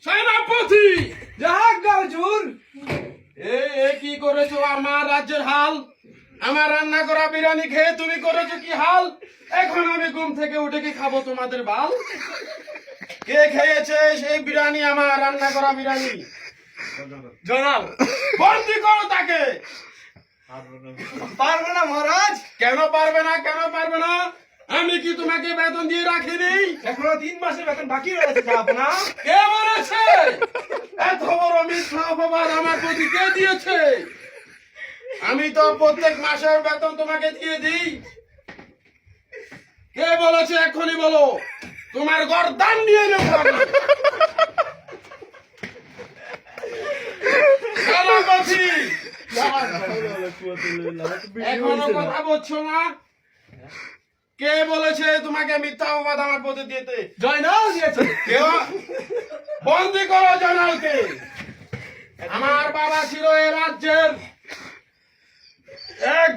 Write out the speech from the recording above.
সেনাপতি যাহা হুজুর। এ কি করেছো আমার রাজ্যের হাল? আমার রান্না করা বিরিয়ানি খেয়ে তুমি করেছো কি হাল? এখন আমি ঘুম থেকে উঠে কি খাবো তোমাদের বাল? কে খেয়েছে সেই বিরিয়ানি, আমার রান্না করা বিরিয়ানি? জনাব বন্দি করো তাকে। পারবো না মহারাজ, কেন পারবে না, কেন পারবে না? আমি কি তোমাকে বেতন দিয়ে রাখিনি? এখনো 3 মাসের বেতন বাকি রয়েছে জাহাপনা। কে বলেছে? এত বড় মিথ্যা অপবাদ আমার প্রতি কে দিয়েছে? আমি তো প্রত্যেক মাসের বেতন তোমাকে দিয়ে দিই। কে বলেছে এখনই বলো, তোমার গর্দান নিয়ে নেবো আমি। সেনাপতি, এখনো কথা বলছো না? কে বলেছে তোমাকে মিথ্যা অপবাদ আমার প্রতি দিতে? জয়নাল দিয়েছে। কেউ বন্দি করো জয়নালকে। আমার বাবা ছিল এ রাজ্যের এক